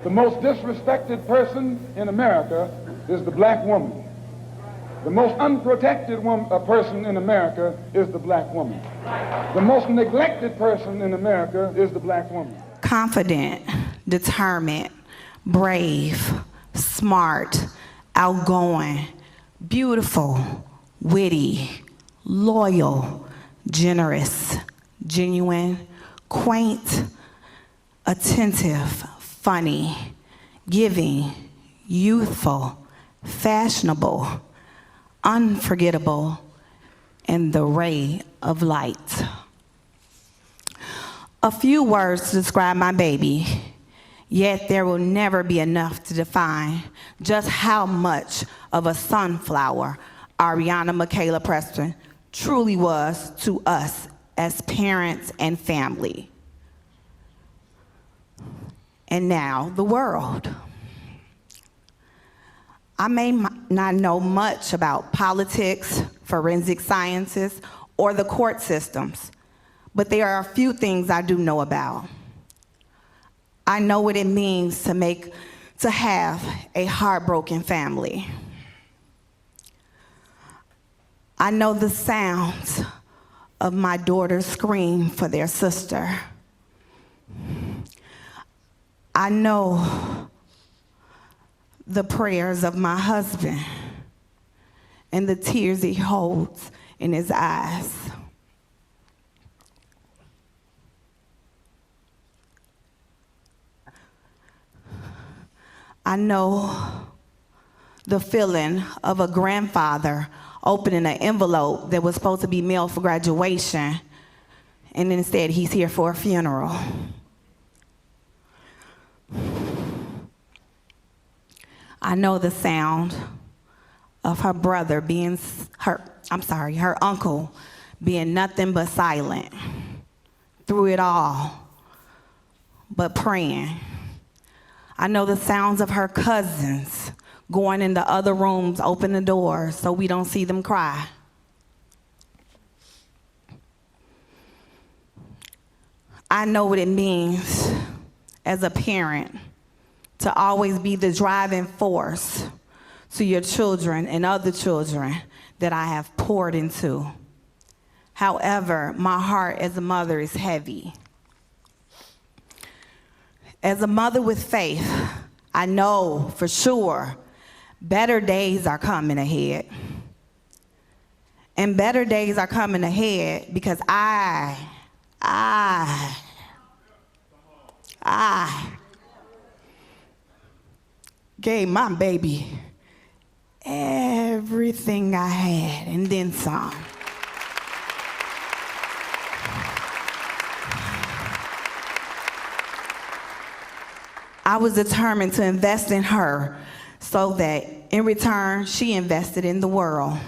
The most disrespected person in America is the black woman. The most unprotected person in America is the black woman. The most neglected person in America is the black woman. Confident, determined, brave, smart, outgoing, beautiful, witty, loyal, generous, genuine, quaint, attentive, funny, giving, youthful, fashionable, unforgettable, and the ray of light. A few words to describe my baby, yet there will never be enough to define just how much of a sunflower Arenah Michaela Preston truly was to us as parents and family. And now the world. I may not know much about politics, forensic sciences, or the court systems, but there are a few things I do know about. I know what it means to have a heartbroken family. I know the sounds of my daughter's scream for their sister. I know the prayers of my husband and the tears he holds in his eyes. I know the feeling of a grandfather opening an envelope that was supposed to be mailed for graduation, and instead he's here for a funeral. I know the sound of her brother her uncle being nothing but silent through it all, but praying. I know the sounds of her cousins going into other rooms, open the door so we don't see them cry. I know what it means as a parent to always be the driving force to your children and other children that I have poured into. However, my heart as a mother is heavy. As a mother with faith, I know for sure better days are coming ahead. And better days are coming ahead because I gave my baby everything I had and then some. I was determined to invest in her so that in return, she invested in the world.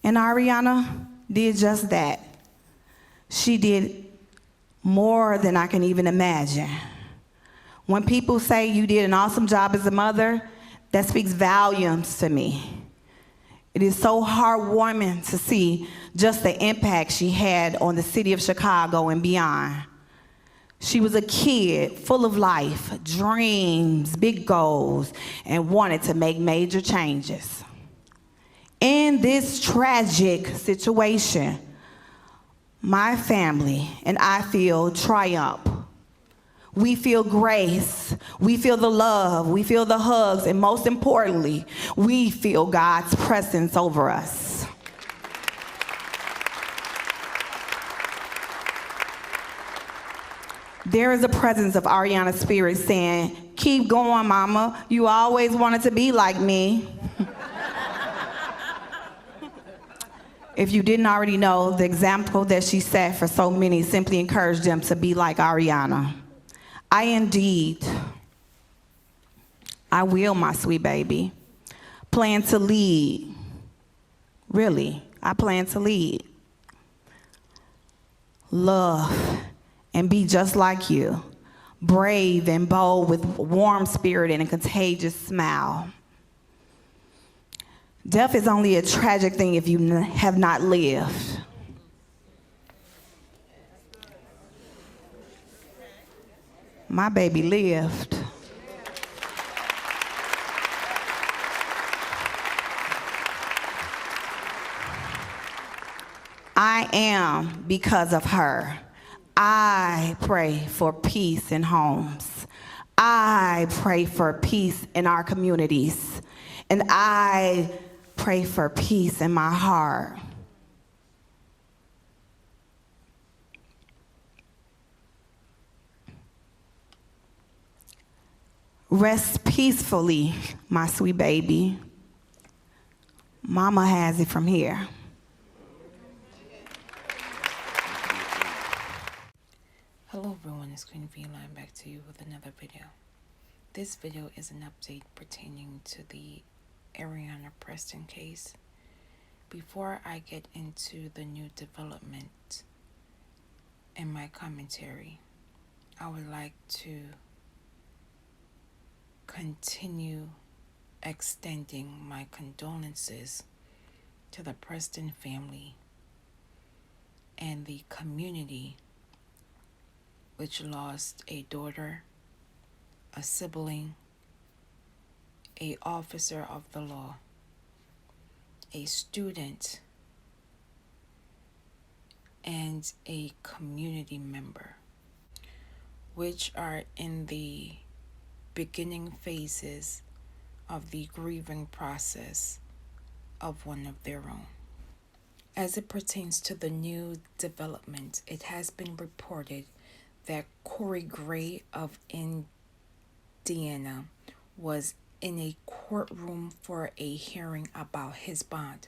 And Arenah did just that. She did more than I can even imagine. When people say you did an awesome job as a mother, that speaks volumes to me. It is so heartwarming to see just the impact she had on the city of Chicago and beyond. She was a kid full of life, dreams, big goals, and wanted to make major changes. In this tragic situation, my family and I feel triumph. We feel grace, we feel the love, we feel the hugs, and most importantly, we feel God's presence over us. There is a presence of Arenah's spirit saying, "Keep going, mama. You always wanted to be like me." If you didn't already know, the example that she set for so many simply encouraged them to be like Arenah. I will, my sweet baby, plan to lead. Really, I plan to lead. Love and be just like you, brave and bold with warm spirit and a contagious smile. Death is only a tragic thing if you have not lived. My baby lived. I am because of her. I pray for peace in homes. I pray for peace in our communities. And I pray for peace in my heart. Rest peacefully, my sweet baby. Mama has it from here. Hello everyone, it's Queen Feline back to you with another video. This video is an update pertaining to the Arenah Preston case. Before I get into the new development in my commentary, I would like to continue extending my condolences to the Preston family and the community which lost a daughter, a sibling, an officer of the law, a student, and a community member, which are in the beginning phases of the grieving process of one of their own. As it pertains to the new development, it has been reported that Corey Gray of Indiana was in a courtroom for a hearing about his bond.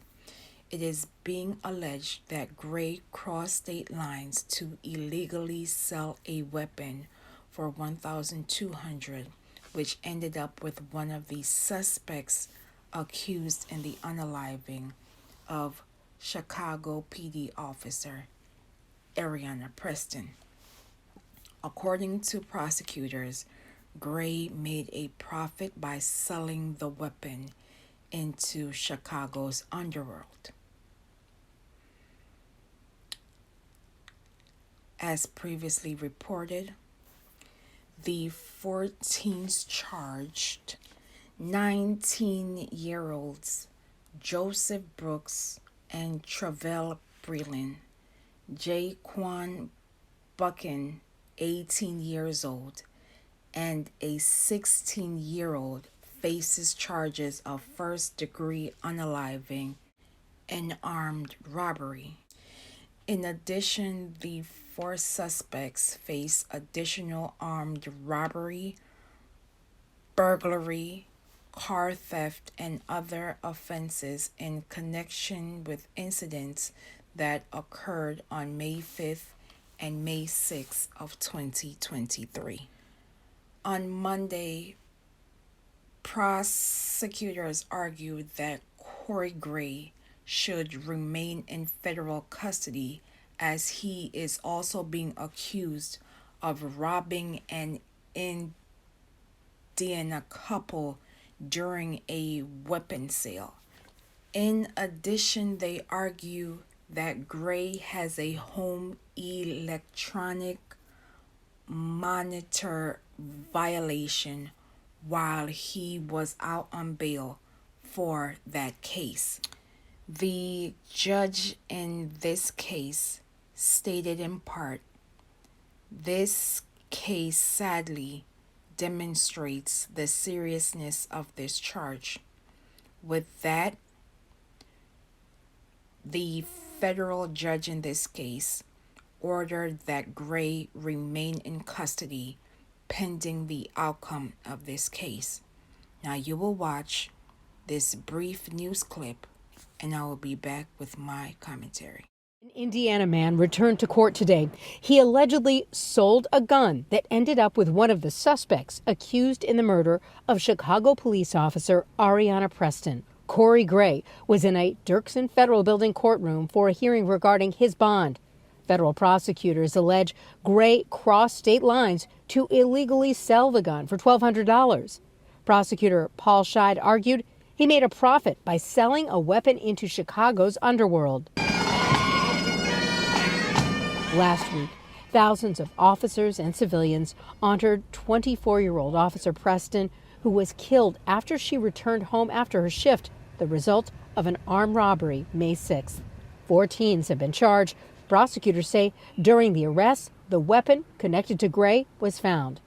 It is being alleged that Gray crossed state lines to illegally sell a weapon for $1,200, which ended up with one of the suspects accused in the unaliving of Chicago PD officer Arenah Preston. According to prosecutors, Gray made a profit by selling the weapon into Chicago's underworld. As previously reported, the 14th charged 19-year-olds Joseph Brooks and Trevell Breeland, Jakwon Buchanan, 18 years old, and a 16-year-old faces charges of first-degree unaliving and armed robbery. In addition, the 4 suspects face additional armed robbery, burglary, car theft, and other offenses in connection with incidents that occurred on May 5th and May 6th of 2023. On Monday, prosecutors argued that Corey Gray should remain in federal custody as he is also being accused of robbing an Indiana couple during a weapon sale. In addition, they argue that Gray has a home electronic monitor violation while he was out on bail for that case. The judge in this case stated in part, "This case sadly demonstrates the seriousness of this charge." With that, the federal judge in this case ordered that Gray remain in custody pending the outcome of this case. Now you will watch this brief news clip and I will be back with my commentary. An Indiana man returned to court today. He allegedly sold a gun that ended up with one of the suspects accused in the murder of Chicago police officer Arenah Preston. Corey Gray was in a Dirksen Federal Building courtroom for a hearing regarding his bond. Federal prosecutors allege Gray crossed state lines to illegally sell the gun for $1,200. Prosecutor Paul Scheid argued he made a profit by selling a weapon into Chicago's underworld. Last week, thousands of officers and civilians honored 24-year-old Officer Preston, who was killed after she returned home after her shift, the result of an armed robbery May 6th. 4 teens have been charged. Prosecutors say during the arrest, the weapon connected to Gray was found.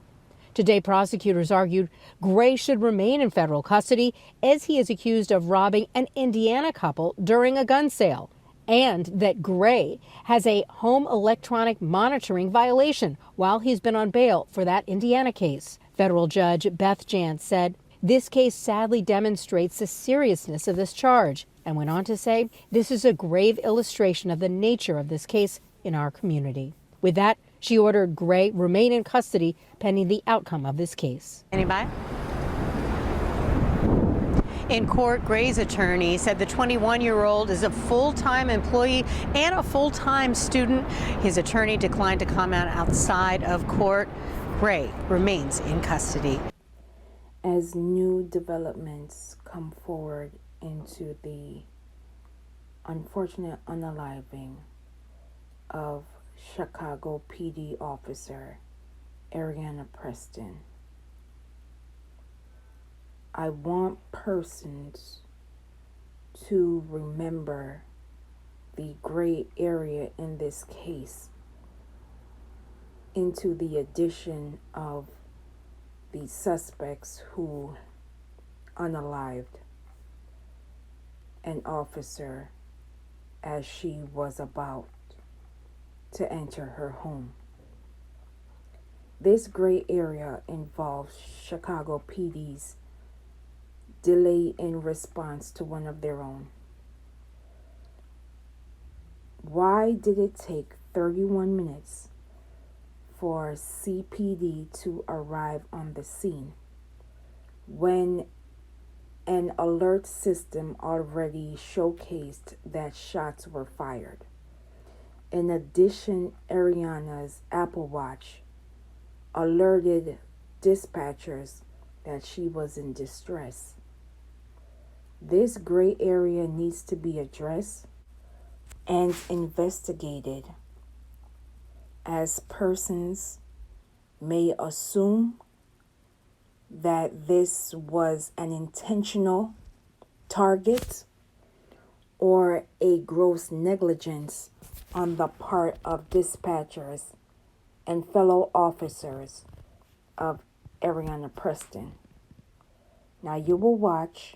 Today, prosecutors argued Gray should remain in federal custody as he is accused of robbing an Indiana couple during a gun sale, and that Gray has a home electronic monitoring violation while he's been on bail for that Indiana case. Federal Judge Beth Jantz said this case sadly demonstrates the seriousness of this charge and went on to say this is a grave illustration of the nature of this case in our community. With that, she ordered Gray remain in custody pending the outcome of this case. Anybody? In court, Gray's attorney said the 21-year-old is a full-time employee and a full-time student. His attorney declined to comment outside of court. Gray remains in custody. As new developments come forward into the unfortunate unaliving of Chicago PD officer Arenah Preston, I want persons to remember the gray area in this case into the addition of the suspects who unalived an officer as she was about to enter her home. This gray area involves Chicago PD's delay in response to one of their own. Why did it take 31 minutes for CPD to arrive on the scene when an alert system already showcased that shots were fired? In addition, Arenah's Apple Watch alerted dispatchers that she was in distress. This gray area needs to be addressed and investigated, as persons may assume that this was an intentional target or a gross negligence on the part of dispatchers and fellow officers of Arenah Preston. Now you will watch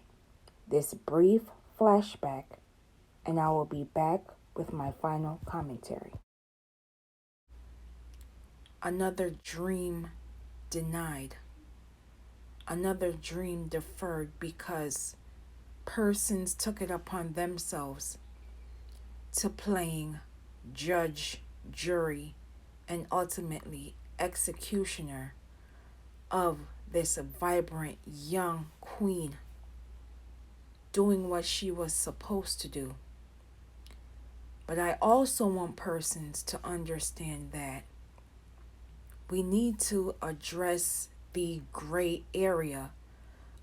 this brief flashback and I will be back with my final commentary. Another dream denied. Another dream deferred because persons took it upon themselves to playing judge, jury, and ultimately executioner of this vibrant young queen doing what she was supposed to do. But I also want persons to understand that we need to address the gray area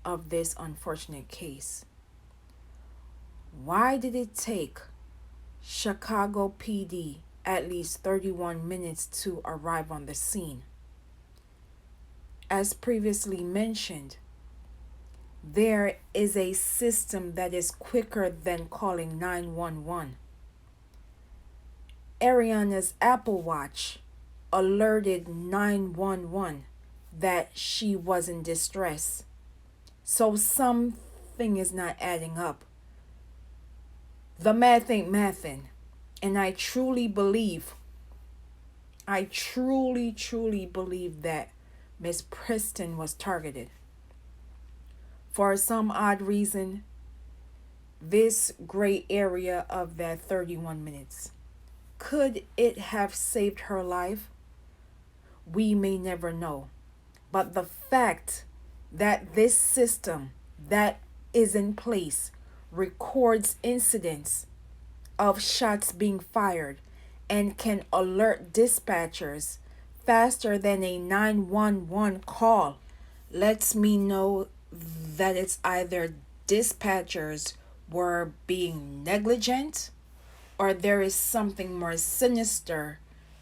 of this unfortunate case. Why did it take Chicago PD at least 31 minutes to arrive on the scene? As previously mentioned, there is a system that is quicker than calling 911. Arenah's Apple Watch alerted 911 that she was in distress. So something is not adding up. The math ain't mathin'. And I truly believe that Miss Preston was targeted. For some odd reason, this gray area of that 31 minutes, could it have saved her life? We may never know. But the fact that this system that is in place records incidents of shots being fired and can alert dispatchers faster than a 911 call lets me know that it's either dispatchers were being negligent or there is something more sinister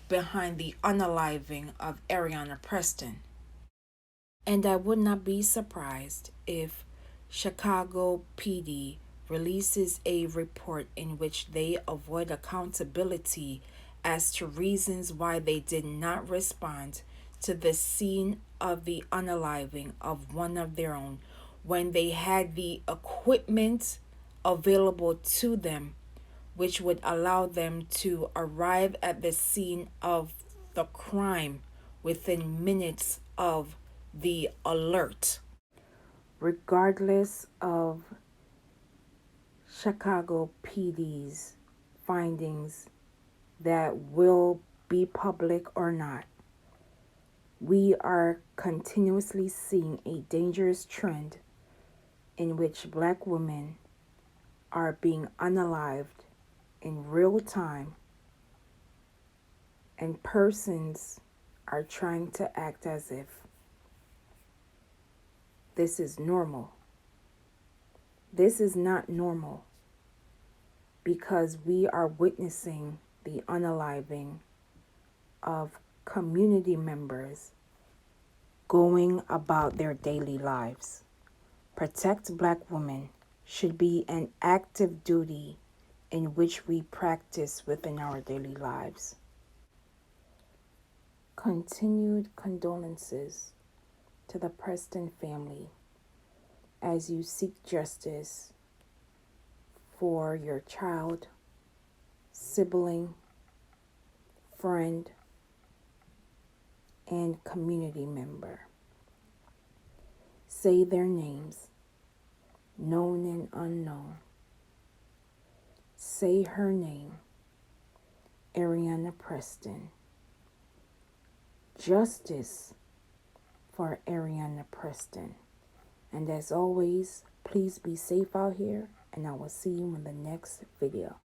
behind the unaliving of Arenah Preston. And I would not be surprised if Chicago PD releases a report in which they avoid accountability as to reasons why they did not respond to the scene of the unaliving of one of their own when they had the equipment available to them, which would allow them to arrive at the scene of the crime within minutes of the alert. Regardless of Chicago PD's findings that will be public or not, we are continuously seeing a dangerous trend in which Black women are being unalived in real time, and persons are trying to act as if this is normal. This is not normal, because we are witnessing the unaliving of community members going about their daily lives. Protect Black women should be an active duty in which we practice within our daily lives. Continued condolences to the Preston family as you seek justice for your child, sibling, friend, and community member. Say their names, known and unknown. Say her name, Arenah Preston. Justice for Arenah Preston. And as always, please be safe out here, and I will see you in the next video.